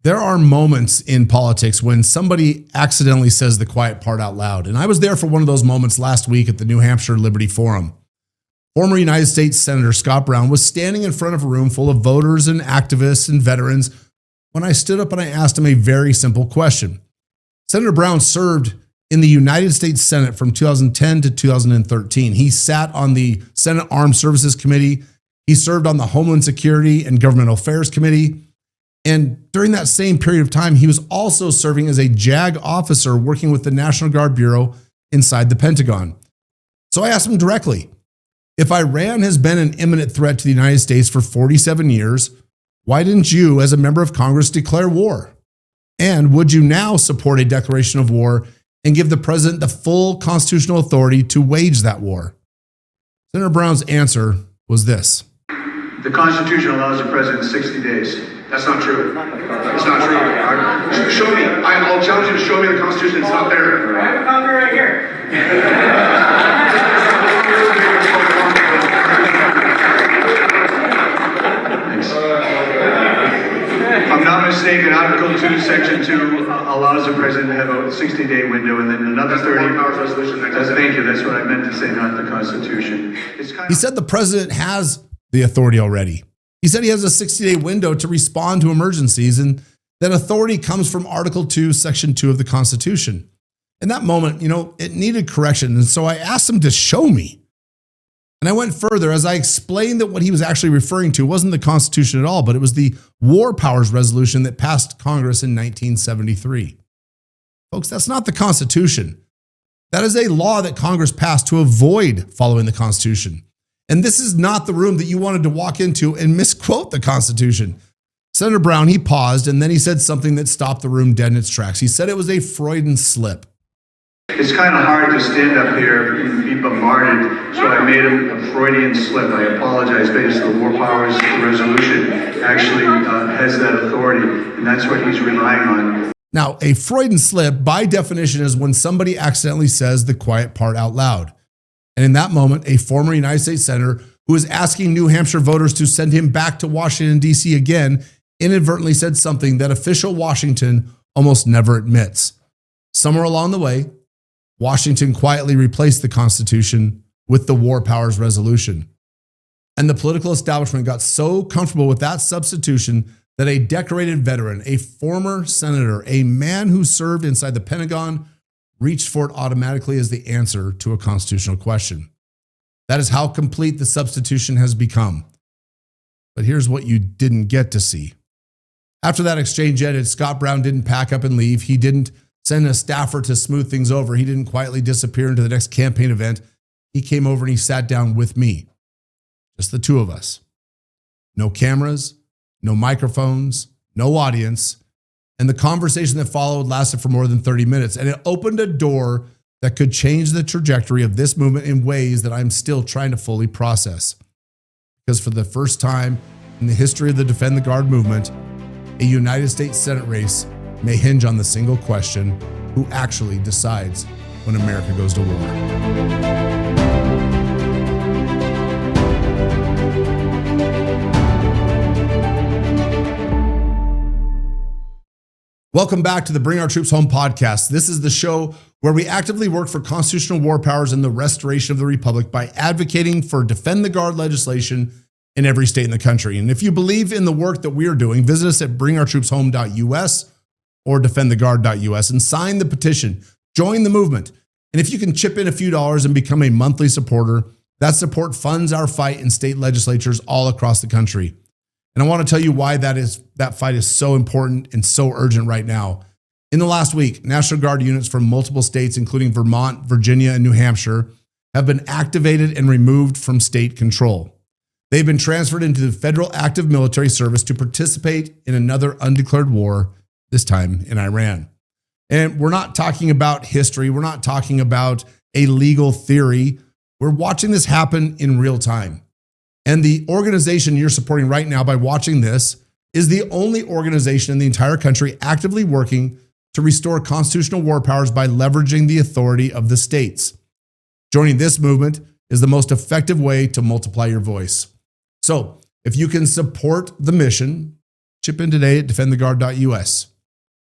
There are moments in politics when somebody accidentally says the quiet part out loud. And I was there for one of those moments last week at the New Hampshire Liberty Forum. Former United States Senator Scott Brown was standing in front of a room full of voters and activists and veterans when I stood up and I asked him a very simple question. Senator Brown served in the United States Senate from 2010 to 2013. He sat on the Senate Armed Services Committee. He served on the Homeland Security and Governmental Affairs Committee. And during that same period of time, he was also serving as a JAG officer working with the National Guard Bureau inside the Pentagon. So I asked him directly, if Iran has been an imminent threat to the United States for 47 years, why didn't you, as a member of Congress, declare war? And would you now support a declaration of war and give the president the full constitutional authority to wage that war? Senator Brown's answer was this. The Constitution allows the president 60 days. That's not true. It's not true. Show me. I'll challenge you to show me the Constitution. It's not there. I have a copy right here. Thanks. If I'm not mistaken, Article 2, Section 2 allows the president to have a 60-day window and then another 30 hours resolution. Thank you. That's what I meant to say, not the Constitution. He said the president has the authority already. He said he has a 60-day window to respond to emergencies, and that authority comes from Article 2, Section 2 of the Constitution. In that moment, it needed correction, and so I asked him to show me. And I went further as I explained that what he was actually referring to wasn't the Constitution at all, but it was the War Powers Resolution that passed Congress in 1973. Folks, that's not the Constitution. That is a law that Congress passed to avoid following the Constitution. And this is not the room that you wanted to walk into and misquote the Constitution. Senator Brown, he paused, and then he said something that stopped the room dead in its tracks. He said it was a Freudian slip. It's kind of hard to stand up here and be bombarded, so I made a Freudian slip. I apologize, but it's the War Powers Resolution actually has that authority, and that's what he's relying on. Now, a Freudian slip, by definition, is when somebody accidentally says the quiet part out loud. And in that moment, a former United States Senator who was asking New Hampshire voters to send him back to Washington, D.C. again, inadvertently said something that official Washington almost never admits. Somewhere along the way, Washington quietly replaced the Constitution with the War Powers Resolution. And the political establishment got so comfortable with that substitution that a decorated veteran, a former senator, a man who served inside the Pentagon, reached for it automatically as the answer to a constitutional question. That is how complete the substitution has become. But here's what you didn't get to see. After that exchange ended, Scott Brown didn't pack up and leave. He didn't send a staffer to smooth things over. He didn't quietly disappear into the next campaign event. He came over and he sat down with me. Just the two of us. No cameras, no microphones, no audience. And the conversation that followed lasted for more than 30 minutes. And it opened a door that could change the trajectory of this movement in ways that I'm still trying to fully process. Because for the first time in the history of the Defend the Guard movement, a United States Senate race may hinge on the single question, who actually decides when America goes to war? Welcome back to the Bring Our Troops Home podcast. This is the show where we actively work for constitutional war powers and the restoration of the Republic by advocating for Defend the Guard legislation in every state in the country. And if you believe in the work that we are doing, visit us at bringourtroopshome.us or defendtheguard.us and sign the petition. Join the movement. And if you can chip in a few dollars and become a monthly supporter, that support funds our fight in state legislatures all across the country. And I want to tell you why that fight is so important and so urgent right now. In the last week, National Guard units from multiple states, including Vermont, Virginia, and New Hampshire, have been activated and removed from state control. They've been transferred into the federal active military service to participate in another undeclared war, this time in Iran. And we're not talking about history. We're not talking about a legal theory. We're watching this happen in real time. And the organization you're supporting right now by watching this is the only organization in the entire country actively working to restore constitutional war powers by leveraging the authority of the states. Joining this movement is the most effective way to multiply your voice. So if you can support the mission, Chip in today at defendtheguard.us.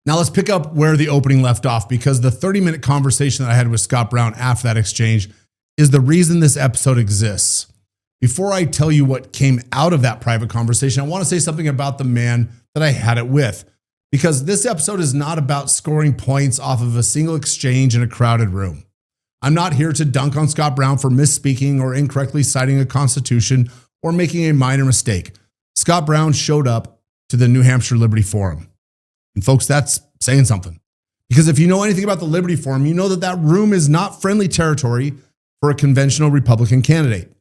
Now let's pick up where the opening left off, because the 30-minute conversation that I had with Scott Brown after that exchange is the reason this episode exists. Before I tell you what came out of that private conversation, I want to say something about the man that I had it with, because this episode is not about scoring points off of a single exchange in a crowded room. I'm not here to dunk on Scott Brown for misspeaking or incorrectly citing a constitution or making a minor mistake. Scott Brown showed up to the New Hampshire Liberty Forum. And folks, that's saying something. Because if you know anything about the Liberty Forum, you know that that room is not friendly territory for a conventional Republican candidate.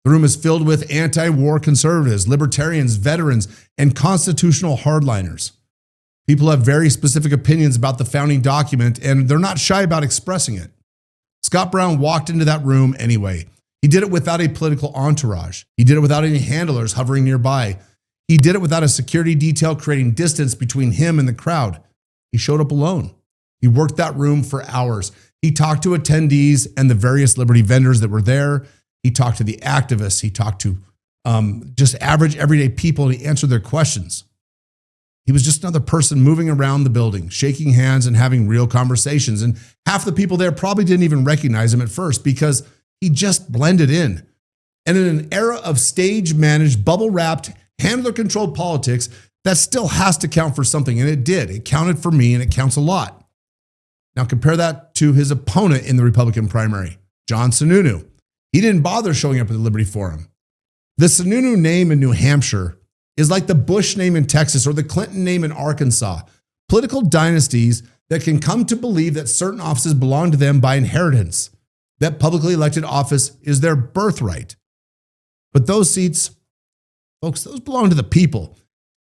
The room is filled with anti-war conservatives, libertarians, veterans, and constitutional hardliners. People have very specific opinions about the founding document, and they're not shy about expressing it. Scott Brown walked into that room anyway. He did it without a political entourage. He did it without any handlers hovering nearby. He did it without a security detail creating distance between him and the crowd. He showed up alone. He worked that room for hours. He talked to attendees and the various Liberty vendors that were there. He talked to the activists. He talked to just average, everyday people, and he answered their questions. He was just another person moving around the building, shaking hands and having real conversations. And half the people there probably didn't even recognize him at first because he just blended in. And in an era of stage-managed, bubble-wrapped, handler-controlled politics, that still has to count for something. And it did. It counted for me, and it counts a lot. Now compare that to his opponent in the Republican primary, John Sununu. He didn't bother showing up at the Liberty Forum. The Sununu name in New Hampshire is like the Bush name in Texas or the Clinton name in Arkansas. Political dynasties that can come to believe that certain offices belong to them by inheritance, that publicly elected office is their birthright. But those seats, folks, those belong to the people.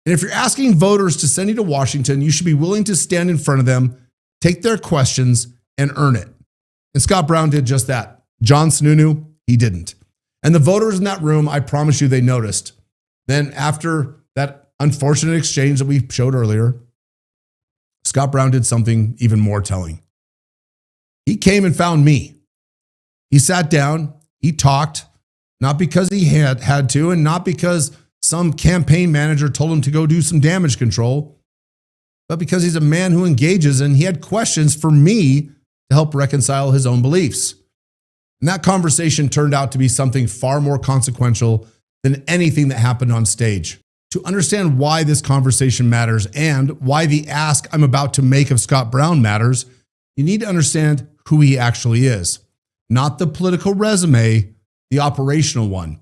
And if you're asking voters to send you to Washington, you should be willing to stand in front of them, take their questions, and earn it. And Scott Brown did just that. John Sununu, he didn't. And the voters in that room, I promise you, they noticed. Then after that unfortunate exchange that we showed earlier, Scott Brown did something even more telling. He came and found me. He sat down, he talked, not because he had to, and not because some campaign manager told him to go do some damage control, but because he's a man who engages, and he had questions for me to help reconcile his own beliefs. And that conversation turned out to be something far more consequential than anything that happened on stage. To understand why this conversation matters and why the ask I'm about to make of Scott Brown matters, you need to understand who he actually is. Not the political resume, the operational one.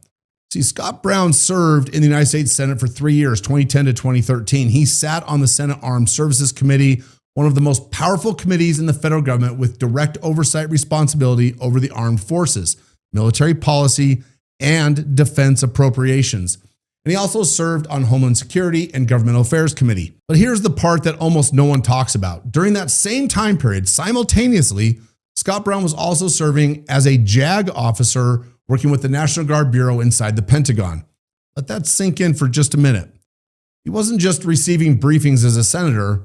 See, Scott Brown served in the United States Senate for 3 years, 2010 to 2013. He sat on the Senate Armed Services Committee, one of the most powerful committees in the federal government with direct oversight responsibility over the armed forces, military policy, and defense appropriations. And he also served on Homeland Security and Governmental Affairs Committee. But here's the part that almost no one talks about. During that same time period, simultaneously, Scott Brown was also serving as a JAG officer working with the National Guard Bureau inside the Pentagon. Let that sink in for just a minute. He wasn't just receiving briefings as a senator.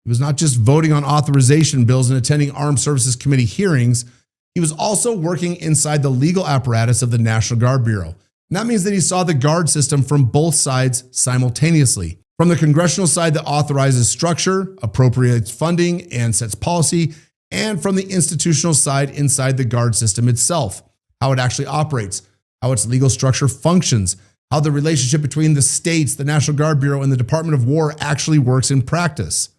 He was not just voting on authorization bills and attending Armed Services Committee hearings. He was also working inside the legal apparatus of the National Guard Bureau. And that means that he saw the guard system from both sides simultaneously. From the congressional side that authorizes structure, appropriates funding, and sets policy, and from the institutional side inside the guard system itself, how it actually operates, how its legal structure functions, how the relationship between the states, the National Guard Bureau, and the Department of War actually works in practice.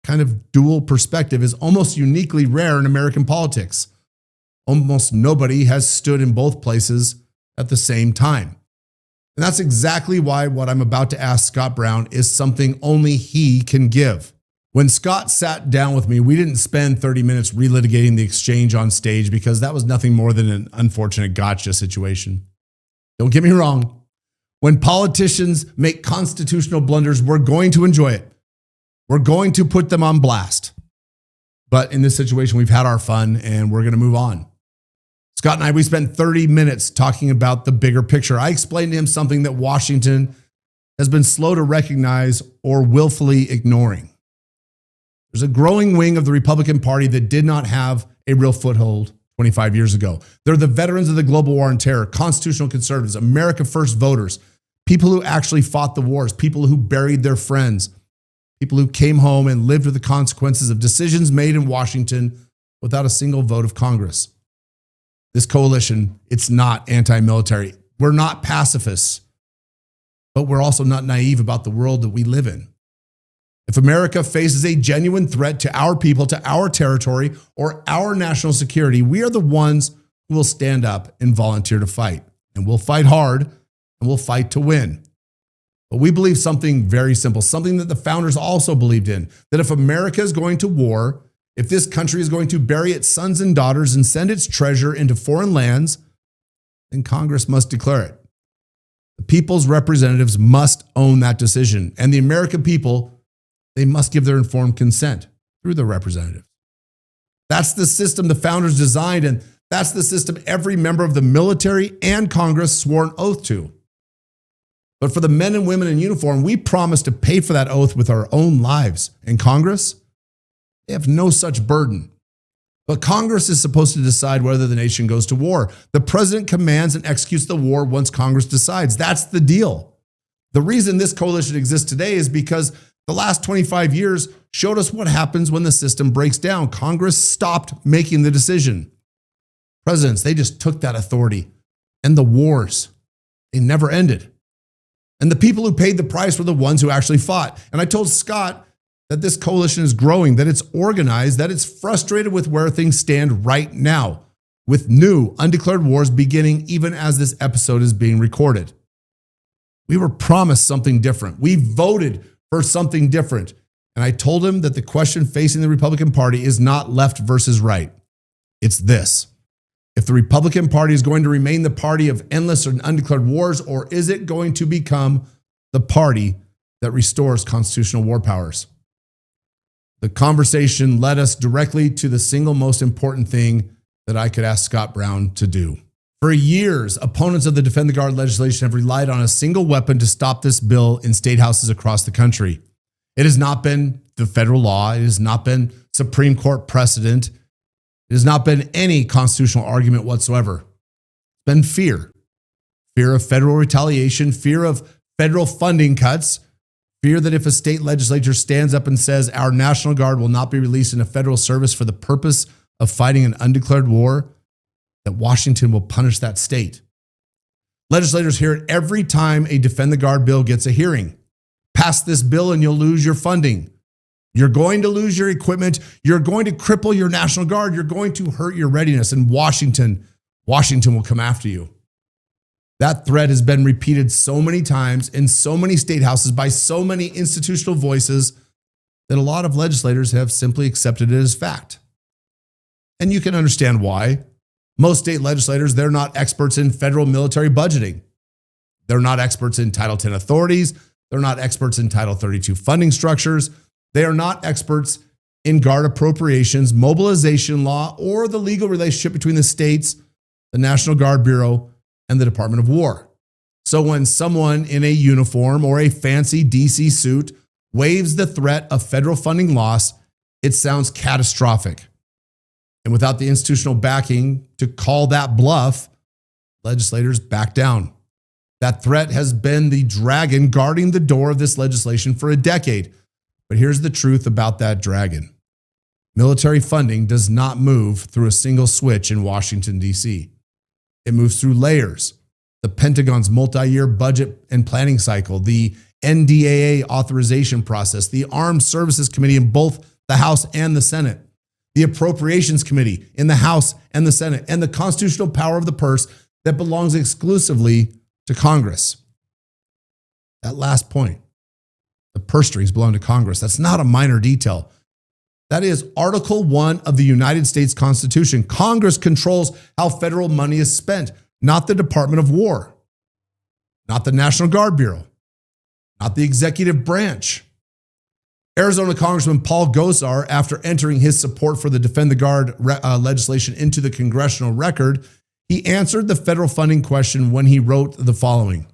Kind of dual perspective is almost uniquely rare in American politics. Almost nobody has stood in both places at the same time. And that's exactly why what I'm about to ask Scott Brown is something only he can give. When Scott sat down with me, we didn't spend 30 minutes relitigating the exchange on stage because that was nothing more than an unfortunate gotcha situation. Don't get me wrong. When politicians make constitutional blunders, we're going to enjoy it. We're going to put them on blast. But in this situation, we've had our fun and we're going to move on. Scott and I, we spent 30 minutes talking about the bigger picture. I explained to him something that Washington has been slow to recognize or willfully ignoring. There's a growing wing of the Republican Party that did not have a real foothold 25 years ago. They're the veterans of the global war on terror, constitutional conservatives, America First voters, People who actually fought the wars, people who buried their friends, people who came home and lived with the consequences of decisions made in Washington without a single vote of Congress. This coalition, it's not anti-military. We're not pacifists, but we're also not naive about the world that we live in. If America faces a genuine threat to our people, to our territory, or our national security, we are the ones who will stand up and volunteer to fight. And we'll fight hard, and we'll fight to win. But we believe something very simple, something that the founders also believed in, that if America is going to war, if this country is going to bury its sons and daughters and send its treasure into foreign lands, then Congress must declare it. The people's representatives must own that decision, and the American people, they must give their informed consent through their representatives. That's the system the founders designed, and that's the system every member of the military and Congress swore an oath to. But for the men and women in uniform, we promise to pay for that oath with our own lives. And Congress, they have no such burden. But Congress is supposed to decide whether the nation goes to war. The president commands and executes the war once Congress decides. That's the deal. The reason this coalition exists today is because the last 25 years showed us what happens when the system breaks down. Congress stopped making the decision. Presidents, they just took that authority. And the wars, they never ended. And the people who paid the price were the ones who actually fought. And I told Scott that this coalition is growing, that it's organized, that it's frustrated with where things stand right now, with new undeclared wars beginning even as this episode is being recorded. We were promised something different. We voted for something different. And I told him that the question facing the Republican Party is not left versus right. It's this. If the Republican Party is going to remain the party of endless and undeclared wars, or is it going to become the party that restores constitutional war powers? The conversation led us directly to the single most important thing that I could ask Scott Brown to do. For years, opponents of the Defend the Guard legislation have relied on a single weapon to stop this bill in statehouses across the country. It has not been the federal law. It has not been Supreme Court precedent. It has not been any constitutional argument whatsoever. It's been fear. Fear of federal retaliation, fear of federal funding cuts, fear that if a state legislature stands up and says our National Guard will not be released into federal service for the purpose of fighting an undeclared war, that Washington will punish that state. Legislators hear it every time a Defend the Guard bill gets a hearing. Pass this bill and you'll lose your funding. You're going to lose your equipment. You're going to cripple your National Guard. You're going to hurt your readiness. And Washington will come after you. That threat has been repeated so many times in so many state houses by so many institutional voices that a lot of legislators have simply accepted it as fact. And you can understand why. Most state legislators, they're not experts in federal military budgeting. They're not experts in Title X authorities. They're not experts in Title 32 funding structures. They are not experts in Guard appropriations, mobilization law, or the legal relationship between the states, the National Guard Bureau, and the Department of War. So when someone in a uniform or a fancy DC suit waives the threat of federal funding loss, it sounds catastrophic. And without the institutional backing to call that bluff, legislators back down. That threat has been the dragon guarding the door of this legislation for a decade. But here's the truth about that dragon. Military funding does not move through a single switch in Washington, D.C. It moves through layers. The Pentagon's multi-year budget and planning cycle, the NDAA authorization process, the Armed Services Committee in both the House and the Senate, the Appropriations Committee in the House and the Senate, and the constitutional power of the purse that belongs exclusively to Congress. That last point. The purse strings belong to Congress. That's not a minor detail. That is Article 1 of the United States Constitution. Congress controls how federal money is spent, not the Department of War, not the National Guard Bureau, not the executive branch. Arizona Congressman Paul Gosar, after entering his support for the Defend the Guard legislation into the congressional record, he answered the federal funding question when he wrote the following.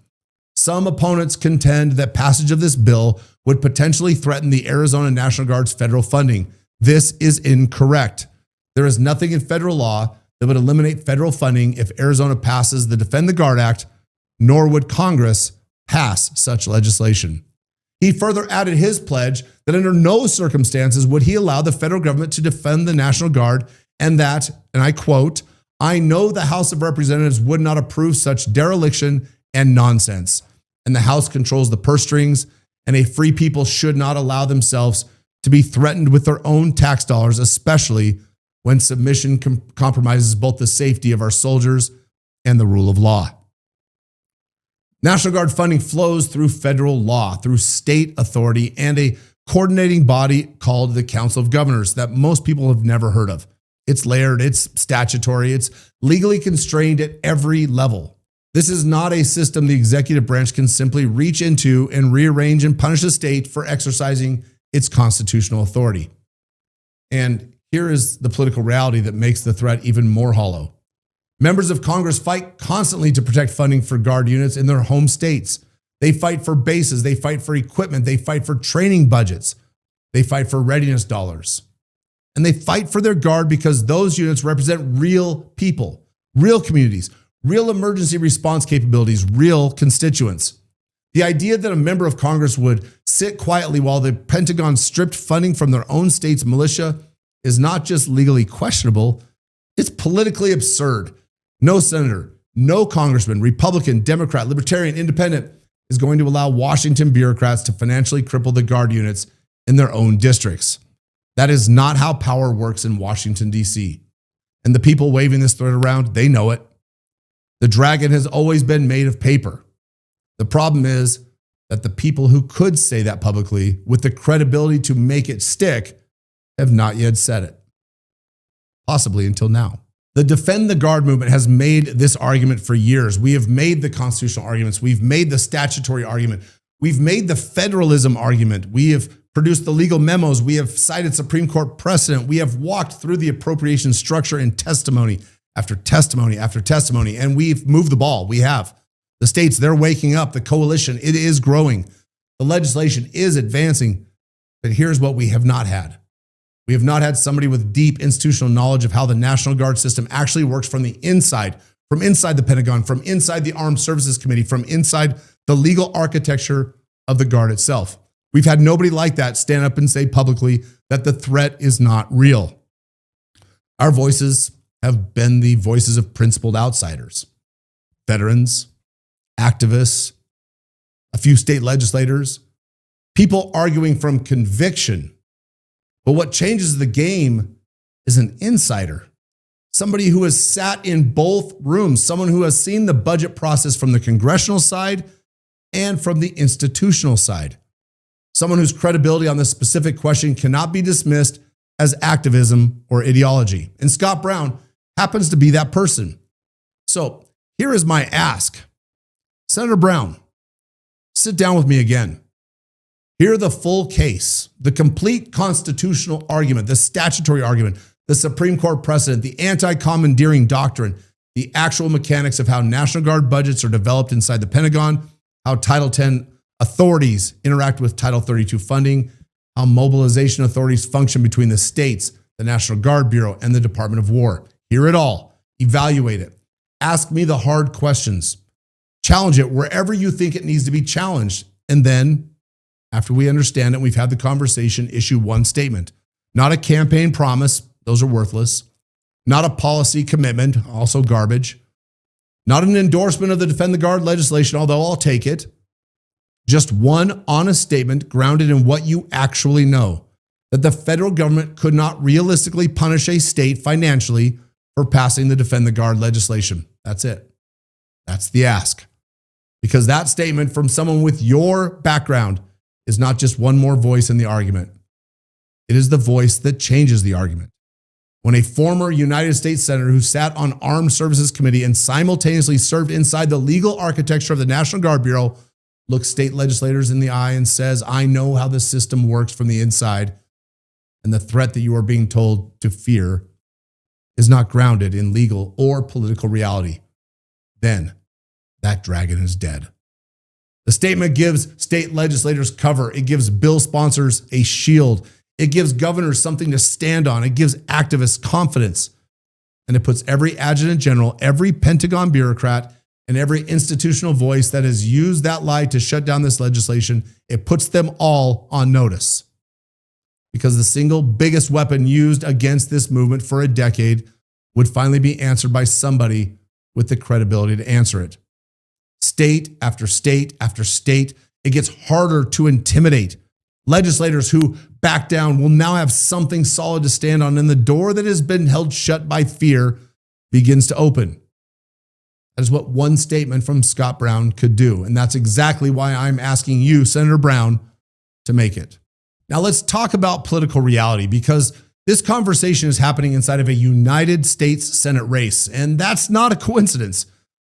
Some opponents contend that passage of this bill would potentially threaten the Arizona National Guard's federal funding. This is incorrect. There is nothing in federal law that would eliminate federal funding if Arizona passes the Defend the Guard Act, nor would Congress pass such legislation. He further added his pledge that under no circumstances would he allow the federal government to defend the National Guard, and that, and I quote, "I know the House of Representatives would not approve such dereliction and nonsense, and the House controls the purse strings, and a free people should not allow themselves to be threatened with their own tax dollars, especially when submission compromises both the safety of our soldiers and the rule of law." National Guard funding flows through federal law, through state authority, and a coordinating body called the Council of Governors that most people have never heard of. It's layered, it's statutory, it's legally constrained at every level. This is not a system the executive branch can simply reach into and rearrange and punish a state for exercising its constitutional authority. And here is the political reality that makes the threat even more hollow. Members of Congress fight constantly to protect funding for Guard units in their home states. They fight for bases, they fight for equipment, they fight for training budgets, they fight for readiness dollars. And they fight for their Guard because those units represent real people, real communities, real emergency response capabilities, real constituents. The idea that a member of Congress would sit quietly while the Pentagon stripped funding from their own state's militia is not just legally questionable, it's politically absurd. No senator, no congressman, Republican, Democrat, Libertarian, Independent is going to allow Washington bureaucrats to financially cripple the Guard units in their own districts. That is not how power works in Washington, D.C. And the people waving this threat around, they know it. The dragon has always been made of paper. The problem is that the people who could say that publicly with the credibility to make it stick have not yet said it. Possibly until now. The Defend the Guard movement has made this argument for years. We have made the constitutional arguments. We've made the statutory argument. We've made the federalism argument. We have produced the legal memos. We have cited Supreme Court precedent. We have walked through the appropriation structure in testimony after testimony after testimony, and we've moved the ball. We have. The states, they're waking up. The coalition, it is growing. The legislation is advancing. But here's what we have not had. We have not had somebody with deep institutional knowledge of how the National Guard system actually works from the inside, from inside the Pentagon, from inside the Armed Services Committee, from inside the legal architecture of the Guard itself. We've had nobody like that stand up and say publicly that the threat is not real. Our voices have been the voices of principled outsiders, veterans, activists, a few state legislators, people arguing from conviction. But what changes the game is an insider, somebody who has sat in both rooms, someone who has seen the budget process from the congressional side and from the institutional side, someone whose credibility on this specific question cannot be dismissed as activism or ideology. And Scott Brown happens to be that person. So here is my ask. Senator Brown, sit down with me again. Hear the full case, the complete constitutional argument, the statutory argument, the Supreme Court precedent, the anti-commandeering doctrine, the actual mechanics of how National Guard budgets are developed inside the Pentagon, how Title X authorities interact with Title 32 funding, how mobilization authorities function between the states, the National Guard Bureau, and the Department of War. Hear it all. Evaluate it. Ask me the hard questions. Challenge it wherever you think it needs to be challenged. And then, after we understand it, we've had the conversation, issue one statement. Not a campaign promise. Those are worthless. Not a policy commitment. Also garbage. Not an endorsement of the Defend the Guard legislation, although I'll take it. Just one honest statement grounded in what you actually know, that the federal government could not realistically punish a state financially for passing the Defend the Guard legislation. That's it. That's the ask. Because that statement from someone with your background is not just one more voice in the argument. It is the voice that changes the argument. When a former United States Senator who sat on Armed Services Committee and simultaneously served inside the legal architecture of the National Guard Bureau looks state legislators in the eye and says, I know how the system works from the inside, and the threat that you are being told to fear is not grounded in legal or political reality, then that dragon is dead. The statement gives state legislators cover. It gives bill sponsors a shield. It gives governors something to stand on. It gives activists confidence. And it puts every adjutant general, every Pentagon bureaucrat, and every institutional voice that has used that lie to shut down this legislation, it puts them all on notice. Because the single biggest weapon used against this movement for a decade would finally be answered by somebody with the credibility to answer it. State after state after state, it gets harder to intimidate. Legislators who back down will now have something solid to stand on, and the door that has been held shut by fear begins to open. That is what one statement from Scott Brown could do, and that's exactly why I'm asking you, Senator Brown, to make it. Now let's talk about political reality, because this conversation is happening inside of a United States Senate race, and that's not a coincidence.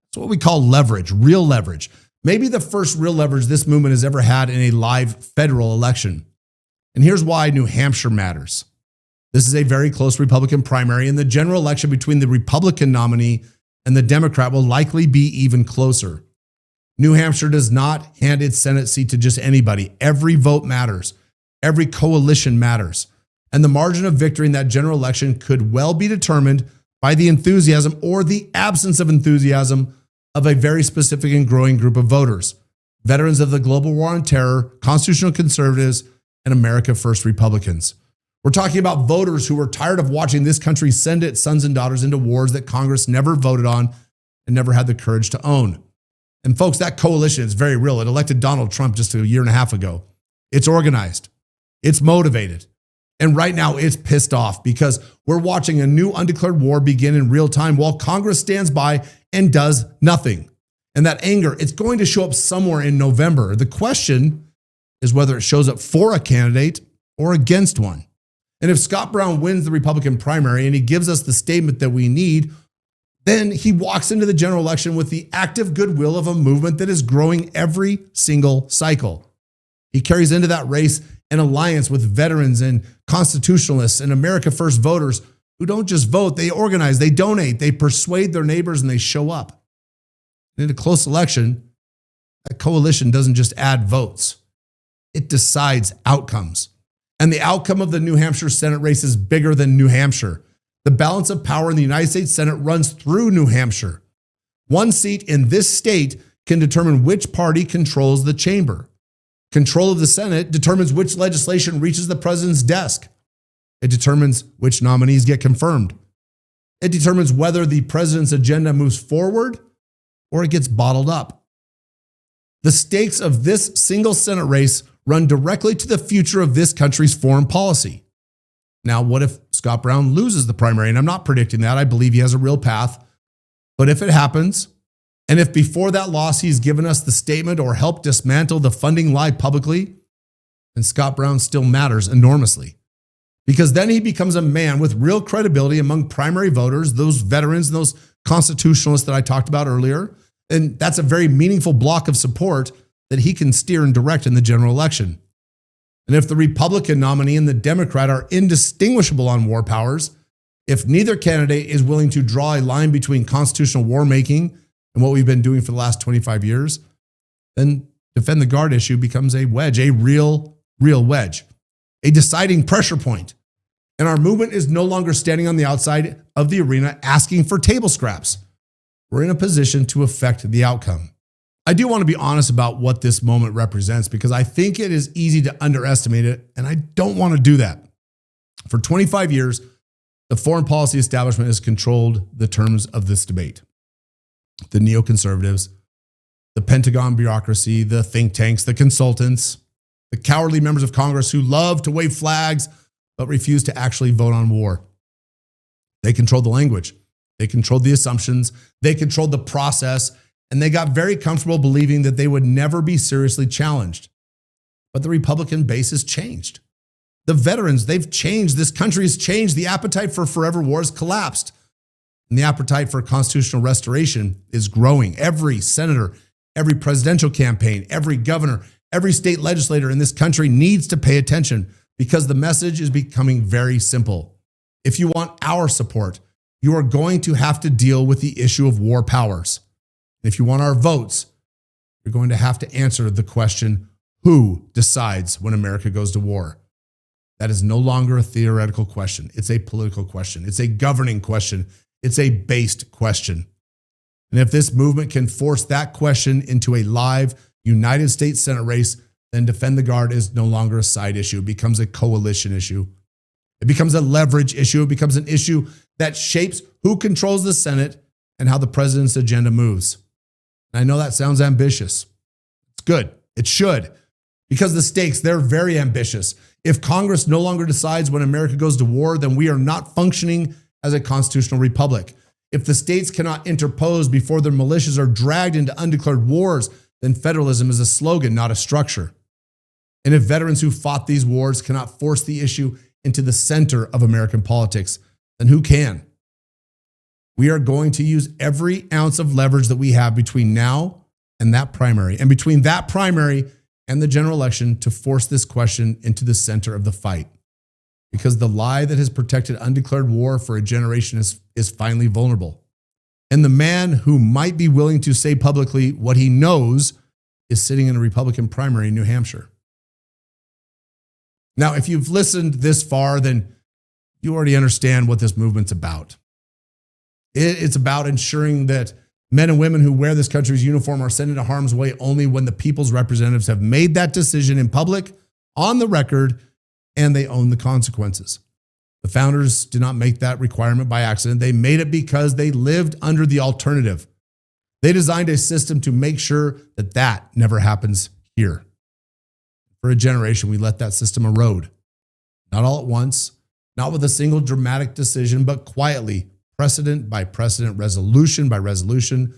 It's what we call leverage, real leverage. Maybe the first real leverage this movement has ever had in a live federal election. And here's why New Hampshire matters. This is a very close Republican primary, and the general election between the Republican nominee and the Democrat will likely be even closer. New Hampshire does not hand its Senate seat to just anybody. Every vote matters. Every coalition matters. And the margin of victory in that general election could well be determined by the enthusiasm or the absence of enthusiasm of a very specific and growing group of voters. Veterans of the global war on terror, constitutional conservatives, and America First Republicans. We're talking about voters who are tired of watching this country send its sons and daughters into wars that Congress never voted on and never had the courage to own. And folks, that coalition is very real. It elected Donald Trump just a year and a half ago. It's organized. It's motivated. And right now it's pissed off because we're watching a new undeclared war begin in real time while Congress stands by and does nothing. And that anger, it's going to show up somewhere in November. The question is whether it shows up for a candidate or against one. And if Scott Brown wins the Republican primary and he gives us the statement that we need, then he walks into the general election with the active goodwill of a movement that is growing every single cycle. He carries into that race an alliance with veterans and constitutionalists and America First voters who don't just vote, they organize, they donate, they persuade their neighbors, and they show up. In a close election, that coalition doesn't just add votes. It decides outcomes. And the outcome of the New Hampshire Senate race is bigger than New Hampshire. The balance of power in the United States Senate runs through New Hampshire. One seat in this state can determine which party controls the chamber. Control of the Senate determines which legislation reaches the president's desk. It determines which nominees get confirmed. It determines whether the president's agenda moves forward or it gets bottled up. The stakes of this single Senate race run directly to the future of this country's foreign policy. Now, what if Scott Brown loses the primary? And I'm not predicting that. I believe he has a real path. But if it happens, and if before that loss he's given us the statement or helped dismantle the funding lie publicly, then Scott Brown still matters enormously. Because then he becomes a man with real credibility among primary voters, those veterans and those constitutionalists that I talked about earlier. And that's a very meaningful block of support that he can steer and direct in the general election. And if the Republican nominee and the Democrat are indistinguishable on war powers, if neither candidate is willing to draw a line between constitutional war making and what we've been doing for the last 25 years, then defend the guard issue becomes a wedge, a real wedge, a deciding pressure point. And our movement is no longer standing on the outside of the arena asking for table scraps. We're in a position to affect the outcome. I do want to be honest about what this moment represents because I think it is easy to underestimate it, and I don't want to do that. For 25 years, the foreign policy establishment has controlled the terms of this debate. The neoconservatives, the Pentagon bureaucracy, the think tanks, the consultants, the cowardly members of Congress who love to wave flags but refuse to actually vote on war. They controlled the language. They controlled the assumptions. They controlled the process. And they got very comfortable believing that they would never be seriously challenged. But the Republican base has changed. The veterans, they've changed. This country has changed. The appetite for forever war has collapsed. And the appetite for constitutional restoration is growing. Every senator, every presidential campaign, every governor, every state legislator in this country needs to pay attention because the message is becoming very simple. If you want our support, you are going to have to deal with the issue of war powers. If you want our votes, you're going to have to answer the question, who decides when America goes to war? That is no longer a theoretical question. It's a political question. It's a governing question. It's a based question. And if this movement can force that question into a live United States Senate race, then defend the guard is no longer a side issue. It becomes a coalition issue. It becomes a leverage issue. It becomes an issue that shapes who controls the Senate and how the president's agenda moves. And I know that sounds ambitious. It's good. It should. Because the stakes, they're very ambitious. If Congress no longer decides when America goes to war, then we are not functioning as a constitutional republic. If the states cannot interpose before their militias are dragged into undeclared wars, then federalism is a slogan, not a structure. And if veterans who fought these wars cannot force the issue into the center of American politics, then who can? We are going to use every ounce of leverage that we have between now and that primary, and between that primary and the general election to force this question into the center of the fight. Because the lie that has protected undeclared war for a generation is finally vulnerable. And the man who might be willing to say publicly what he knows is sitting in a Republican primary in New Hampshire. Now, if you've listened this far, then you already understand what this movement's about. It's about ensuring that men and women who wear this country's uniform are sent into harm's way only when the people's representatives have made that decision in public, on the record, and they own the consequences. The founders did not make that requirement by accident. They made it because they lived under the alternative. They designed a system to make sure that that never happens here. For a generation, we let that system erode. Not all at once, not with a single dramatic decision, but quietly, precedent by precedent, resolution by resolution,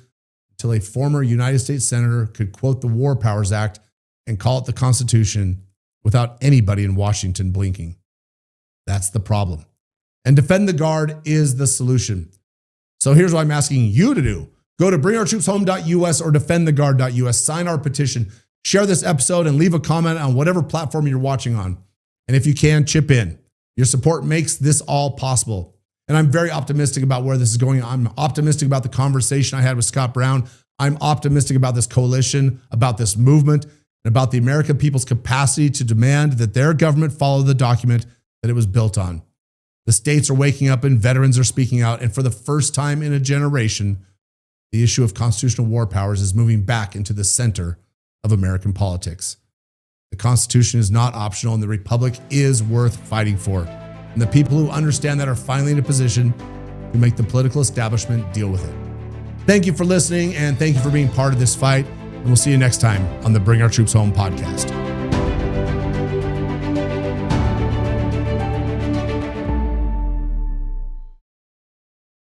until a former United States Senator could quote the War Powers Act and call it the Constitution without anybody in Washington blinking. That's the problem. And defend the guard is the solution. So here's what I'm asking you to do. Go to bringourtroopshome.us or defendtheguard.us, sign our petition, share this episode, and leave a comment on whatever platform you're watching on. And if you can, chip in. Your support makes this all possible. And I'm very optimistic about where this is going. I'm optimistic about the conversation I had with Scott Brown. I'm optimistic about this coalition, about this movement, and about the American people's capacity to demand that their government follow the document that it was built on. The states are waking up and veterans are speaking out. And for the first time in a generation, the issue of constitutional war powers is moving back into the center of American politics. The Constitution is not optional, and the Republic is worth fighting for. And the people who understand that are finally in a position to make the political establishment deal with it. Thank you for listening, and thank you for being part of this fight. And we'll see you next time on the Bring Our Troops Home podcast.